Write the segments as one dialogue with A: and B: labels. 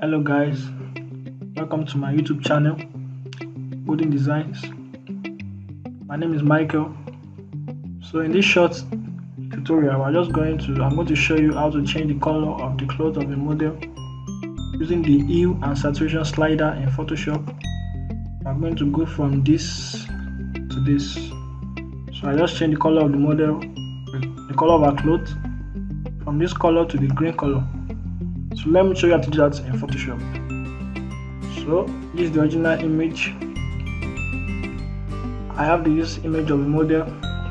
A: Hello guys, welcome to my YouTube channel, Golden Designs. My name is Michael. So in this short tutorial, I'm going to show you how to change the color of the clothes of the model using the hue and saturation slider in Photoshop. I'm going to go from this to this. So I just change the color of the model, the color of our clothes, from this color to the green color. So let me show you how to do that in Photoshop. So this is the original image. I have this image of the model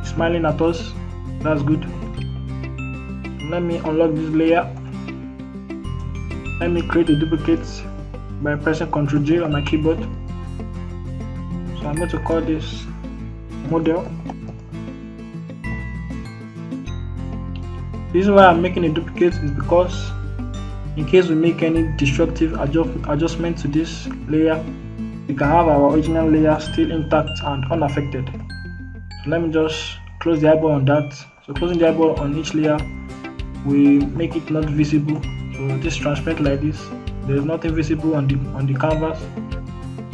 A: smiling at us. That's good. Let me unlock this layer. Let me create a duplicate by pressing Ctrl J on my keyboard. So I'm going to call this model. The reason why I'm making a duplicate is because in case we make any destructive adjustment to this layer, we can have our original layer still intact and unaffected. So let me just close the eyeball on that. So closing the eyeball on each layer, we make it not visible. So this transparent like this, there is nothing visible on the canvas.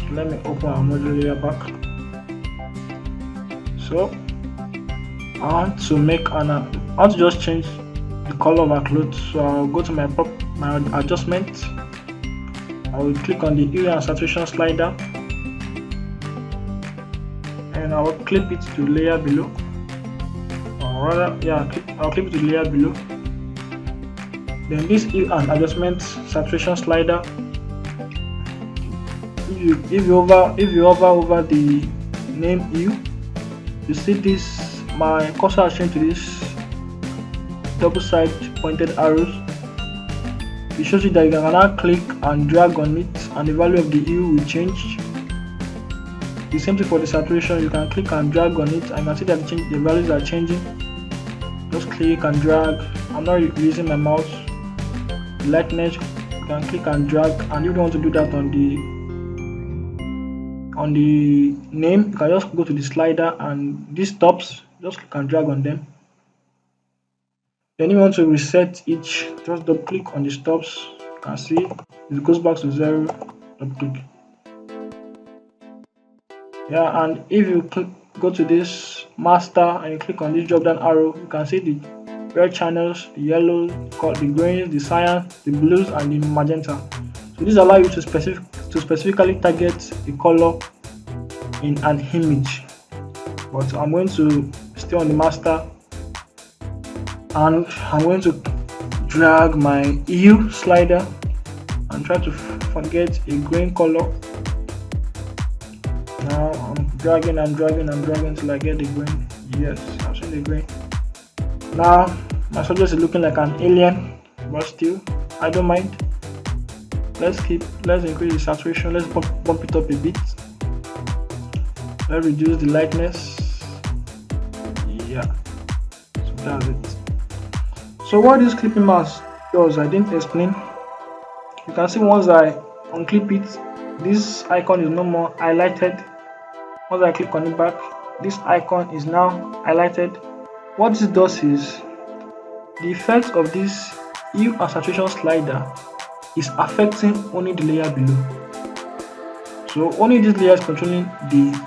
A: So let me open our model layer back. So I want to just change the color of our clothes. So I'll go to my adjustment. I will click on the hue and saturation slider, and I will clip it to the layer below. Or rather, I'll clip it to the layer below. Then this hue and adjustment saturation slider. If you hover over the name hue, you see this. My cursor has changed to this double-side pointed arrows. It shows you that you can now click and drag on it, and the value of the hue will change. The same thing for the saturation. You can click and drag on it, and you can see that the values are changing. Just click and drag. I'm not using my mouse. The lightness, you can click and drag, and if you want to do that on the name, you can just go to the slider, and these stops, just click and drag on them. Then you want to reset each, just double click on the stops. You can see it goes back to 0, double click. Yeah, and if you go to this master and you click on this drop down arrow, you can see the red channels, the yellow, the greens, the cyan, the blues, and the magenta. So this allows you to specifically target the color in an image. But I'm going to stay on the master, and I'm going to drag my hue slider and try to forget a green color. Now I'm dragging till I get the green. Yes, I've seen the green. Now my subject is looking like an alien, but still I don't mind. Let's increase the saturation. Let's bump it up a bit. Let's reduce the lightness. Yeah, so that's it. So what this clipping mask does, I didn't explain. You can see once I unclip it, this icon is no more highlighted. Once I click on it back, this icon is now highlighted. What this does is, the effect of this hue and saturation slider is affecting only the layer below. So only this layer is controlling the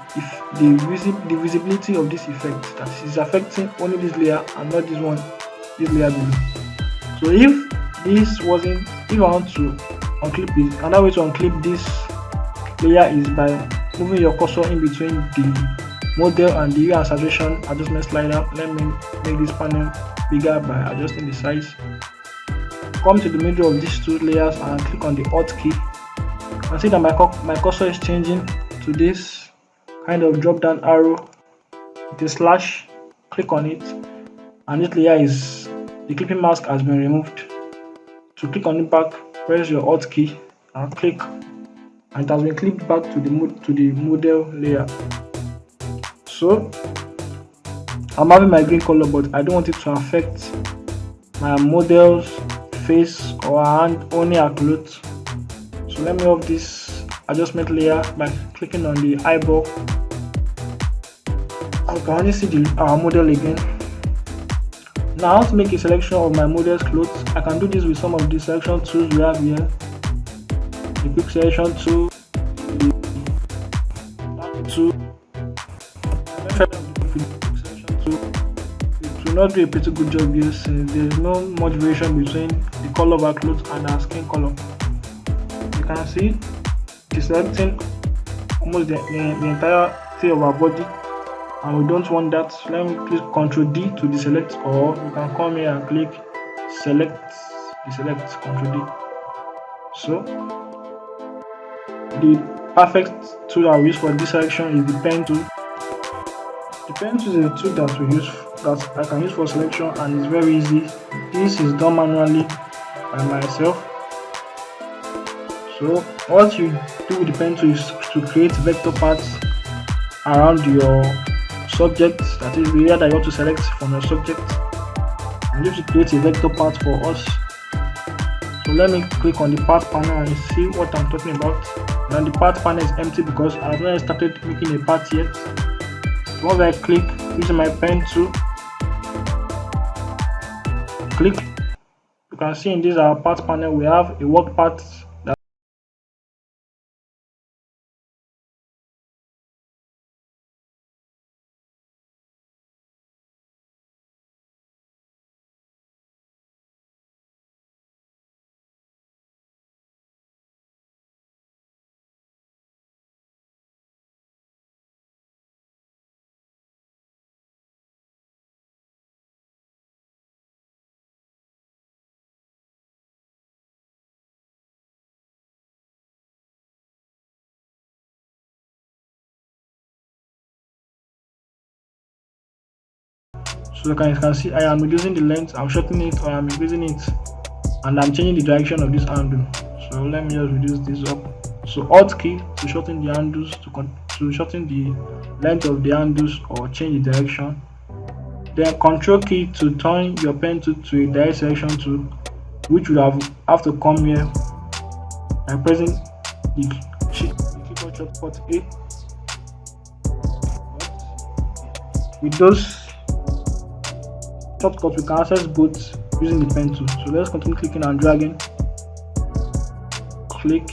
A: visibility of this effect. That is affecting only this layer and not this layer below. So if I want to unclip it, another way to unclip this layer is by moving your cursor in between the model and the hue and saturation adjustment slider. Let me make this panel bigger by adjusting the size. Come to the middle of these two layers and click on the Alt key. You can see that my cursor is changing to this kind of drop down arrow with a slash. Click on it, and this layer the clipping mask has been removed. To click on it back, press your Alt key and click, and it has been clipped back to the model layer. So I'm having my green color, but I don't want it to affect my model's face or hand, only her clothes. So let me off this adjustment layer by clicking on the eyeball. I can only see our model again. Now, how to make a selection of my model's clothes? I can do this with some of the selection tools we have here. the quick selection tool, to it will not do a pretty good job here, since there is no much variation between the color of our clothes and our skin color. You can see it's selecting almost the entirety of our body, and we don't want that. So let me click Ctrl D to deselect, or you can come here and click select, deselect, Ctrl D. So the perfect tool that we use for this selection is the pen tool. The pen tool is a tool that we use, that I can use for selection, and it's very easy. This is done manually by myself. So what you do with the pen tool is to create vector paths around your subject, that is the area that you want to select from your subject. I'm going to create a vector path for us. So let me click on the path panel and see what I'm talking about. Now the path panel is empty because I've not started making a path yet. So once I click using my pen tool, click, you can see in this our path panel we have a work path. So you can see I am reducing the length, I'm shortening it, or I'm increasing it, and I'm changing the direction of this handle. So let me just reduce this up. So Alt key to shorten the handles, to shorten the length of the handles or change the direction. Then Control key to turn your pen tool to a direct selection tool, which would have to come here by pressing the keyboard shortcut A. With those shortcuts, we can access both using the pen tool. So let's continue clicking and dragging. Click,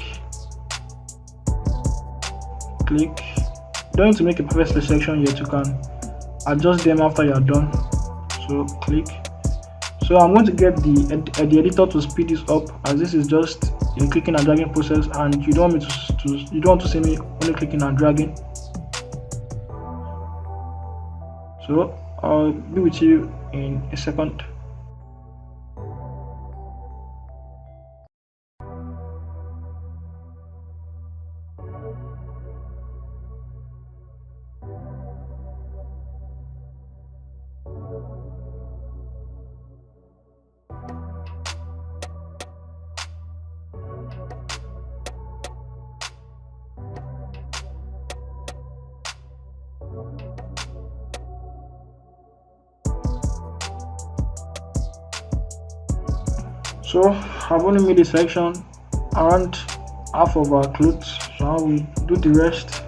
A: click. You don't need to make a perfect selection yet, you can adjust them after you are done. So click. So I'm going to get the editor to speed this up, as this is just a clicking and dragging process, and you don't want me you don't want to see me only clicking and dragging. So I'll be with you in a second. So I've only made a selection around half of our clothes, so now we do the rest.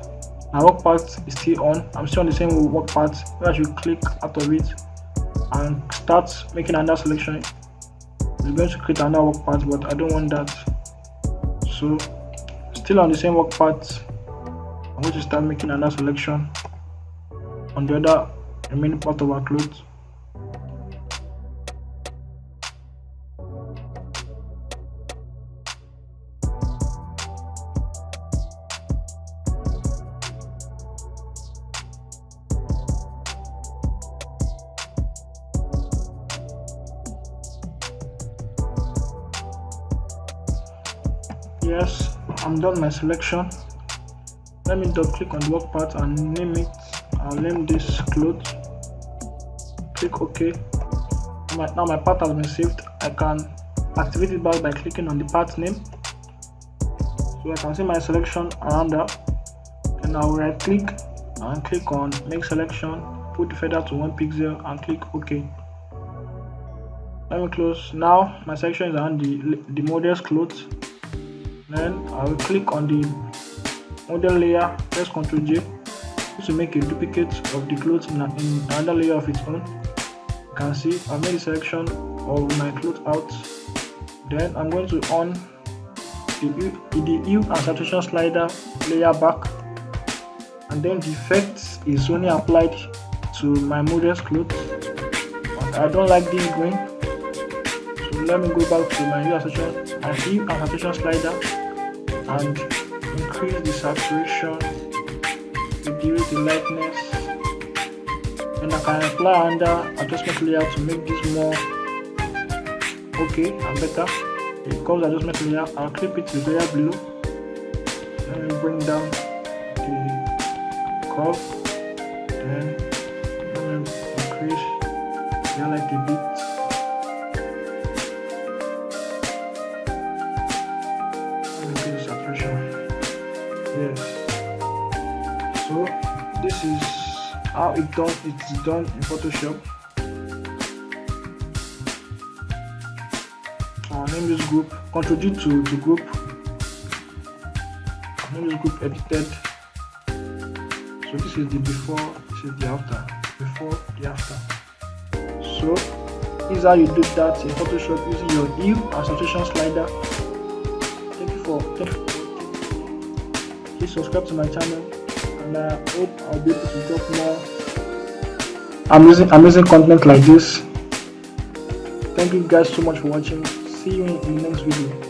A: My work path is still on. I'm still on the same work path. Where I should click out of it and start making another selection. It's going to create another work path, but I don't want that. So still on the same work path, I'm going to start making another selection on the other remaining part of our clothes. Yes, I'm done my selection. Let me double click on the work part and name it. I'll name this clothes. Click OK. Now my part has been saved. I can activate it back by clicking on the part name, so I can see my selection around that. Then I'll right click and click on make selection, put the feather to 1 pixel and click OK. Let me close. Now my selection is around the model's clothes. Then I will click on the model layer, press Ctrl J to make a duplicate of the clothes in another layer of its own. You can see I made a selection of my clothes out. Then I'm going to on the hue and saturation slider layer back, and then the effect is only applied to my model's clothes. But I don't like this green, so let me go back to my hue and saturation slider and increase the saturation, reduce the lightness. Then I can apply under adjustment layer to make this more okay and better. The curves adjustment layer, I'll clip it to the layer below. Let me bring down the curve, then let me increase the highlight a bit. Let me increase the saturation. Yes. So this is how it's done in Photoshop. I'll name this group Ctrl D to group. I'll name this group edited. So this is the before, this is the after. Before, the after. So this is how you do that in Photoshop using your hue and saturation slider. Thank you for please subscribe to my channel, and I hope I'll be able to drop more amazing content like this. Thank you guys so much for watching. See you in the next video.